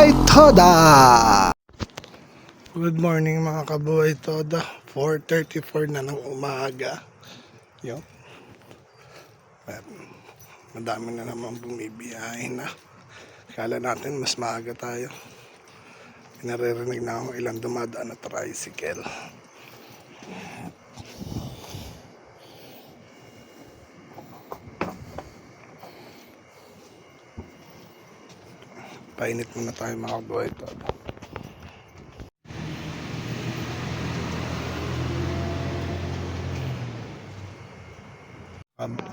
Kabuhay Toda! Good morning mga Kabuhay Toda. 4:34 na ng umaga. Yo. Madami na naman bumibiyahe na. Kala natin mas maaga tayo. Naririnig na ako ilang dumadaan na tricycle. Painit muna tayo mga Kabuhay Toda.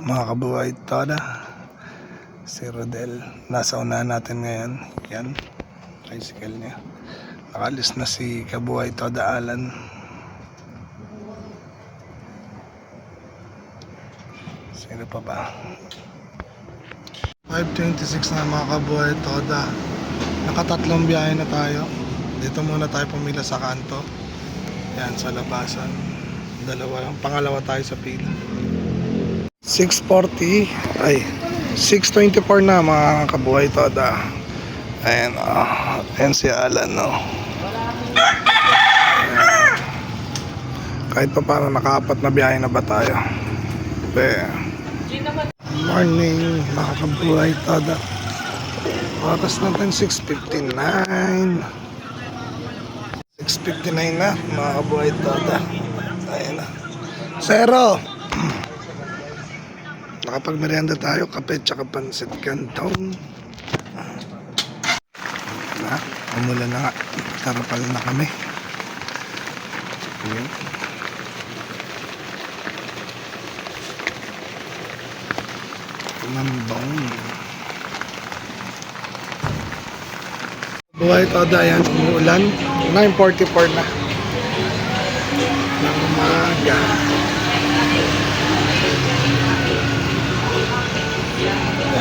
Mga Kabuhay Toda, si Rodel nasa unahan natin ngayon. Yan, tricycle niya. Nakalis na si Kabuhay Toda Alan. Sino pa ba? 5:26 na mga Kabuhay Toda. Nakatatlong biyahe na tayo. Dito muna tayo pumila sa kanto. Yan, sa labasan. Pangalawa tayo sa pila. 6:40. Ay, 6:24 na mga Kabuhay Toda. Ayan, ayan si Alan, no? Ayan. Kahit pa paano nakaapat na biyahe na ba tayo? Morning mga Kabuhay Toda. Oras natin 6:59. 6:59 na mga Kabuhay Toda. Ayan na. Zero. Nakapagmerienda tayo, kape tsaka pansit canton. Na, umulan na nga. Tarapal na kami. Ayan. Nambong. Buhay Toda, ayan, umuulan. 9:44 na ng umaga.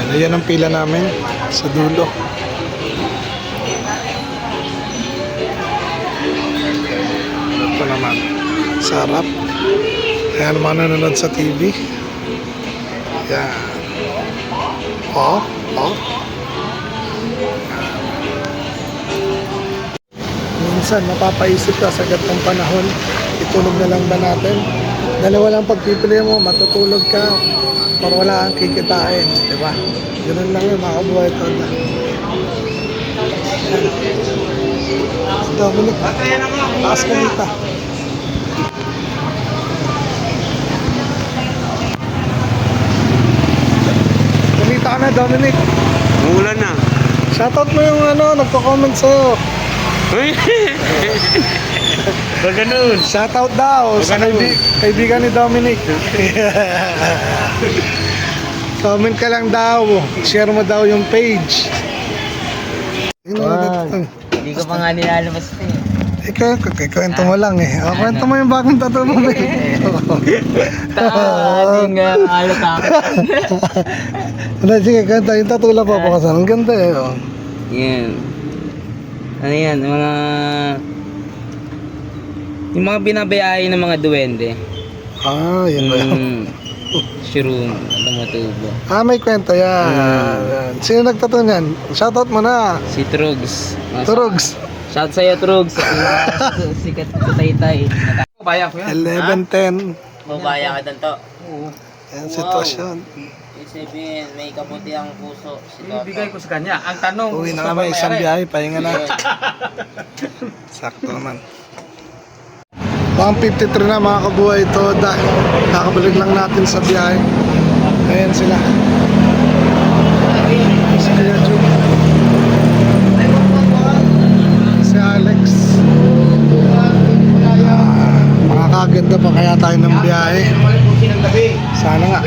Ayan ang pila namin sa dulo. Ito naman, sarap. Ayan ang mga nanonood sa TV. Ayan. Oh. Minsan mapapaisip ka sa ganitong panahon, itulog na lang ba natin? Dalawa lang pagpipili mo, matutulog ka para wala kang kikitain, di ba? Ganun lang yun mga Kabuhay Toda. Dominic, taas ka dito. Kumita ka na, Dominic. Umulan na. Shoutout mo yung nagko-comment sa'yo. Ba ganun? Shoutout daw sa kaibigan ni Dominic. Comment ka lang daw. Share mo daw yung page. Hindi ko pa nga nilalabas ito eh. Kwento mo lang eh. Kwento mo yung bagong tattoo mo eh. Ating alata. Sige, kwento. Yung tattoo lang po ang ganda eh. Yan. Ano yan? Yung mga binabayay ng mga duwende. Yun ba yun? Shroom, tumutubo. May kwento yan. Sino nagtattoo niyan? Shoutout mo na. Si Trugs. Trugs. Shout sa'yo, Trugs. Sikat sa Taytay. Baya ko yan. 11:10. Mabaya ka to. Yan sitwasyon. Isipin, may kabuti ang puso. Ibigay ko sa kanya. Ang tanong, Uwi na kami, isang biyahe, pahinga na. Sakto naman. 1:53 na mga Kabuhay Toda. Nakabalik lang natin sa biyahe. Ayan sila. Si Kuya Jun. Si Alex. Makakaganda pa kaya tayo ng biyahe. Sana nga.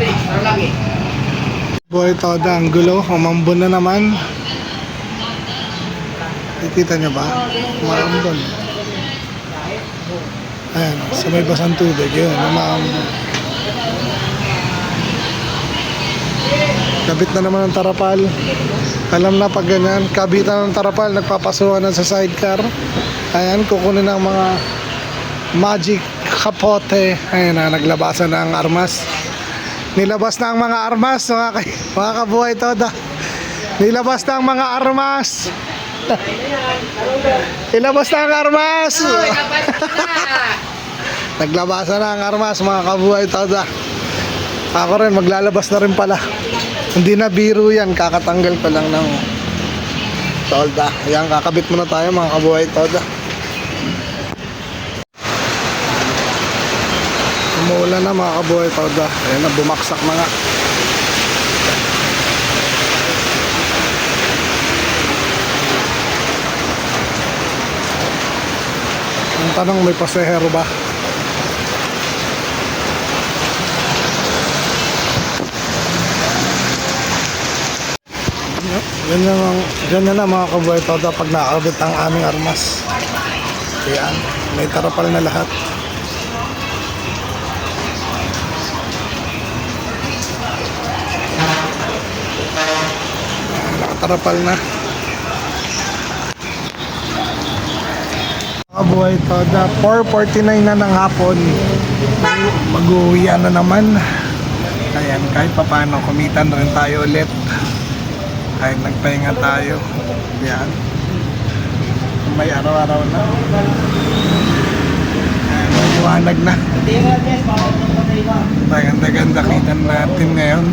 Buhay Toda, ang gulo. Umambon na naman. Nakikita niyo ba? Umambon. Ayan, sa may basang tubig, yun, umambon. Kabit na naman ang tarapal. Alam na pag ganyan, kabitan ng tarapal, nagpapasuhan na sa sidecar. Ayan, kukunin ng mga magic kapote. Ayan na, naglabasan na ang armas. Nilabas na ang mga armas, mga Kabuhay Toda. Nilabas na ang mga armas. Ilabas na ang armas! Naglabasan na ang armas mga kabuhay Toda. Ako rin maglalabas na rin pala. Hindi na biro yan, kakatanggal pa lang ng tolda. Ayan, kakabit muna tayo mga kabuhay Toda. Umuulan na mga kabuhay Toda. Ayan na, bumaksak na nga. Ang tanong, may pasahero ba? Ganyan na mga kabuhay Toda pag nakakabit ang aming armas. Ayan, may tarapal na lahat. Nakatarapal na. Kabuhay Toda, 4:49 na ng hapon. Mag-uwian na naman. Ayan, kahit pa paano kumita na rin tayo ulit. Kahit nagpahinga tayo. Yan. May araw-araw na. Ayan, maliwanag na. Maganda-ganda kita natin ngayon.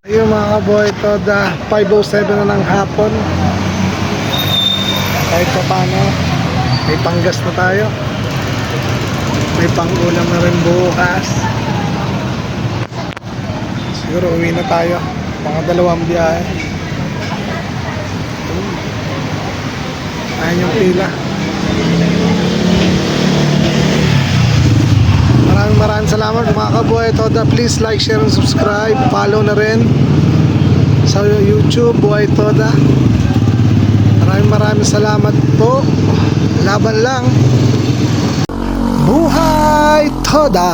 Ayun mga kabuhay Toda, 5:07 na ng hapon. Kahit pa paano, may panggas na tayo. May pang-ulam na rin bukas. Siguro uwi na tayo. Mga 2 biyahe. Ayan yung pila. Maraming salamat mga kabuhay Toda. Please like, share, and subscribe. Follow na rin sa YouTube, Buhay Toda. Maraming salamat po. Laban lang. Buhay Toda!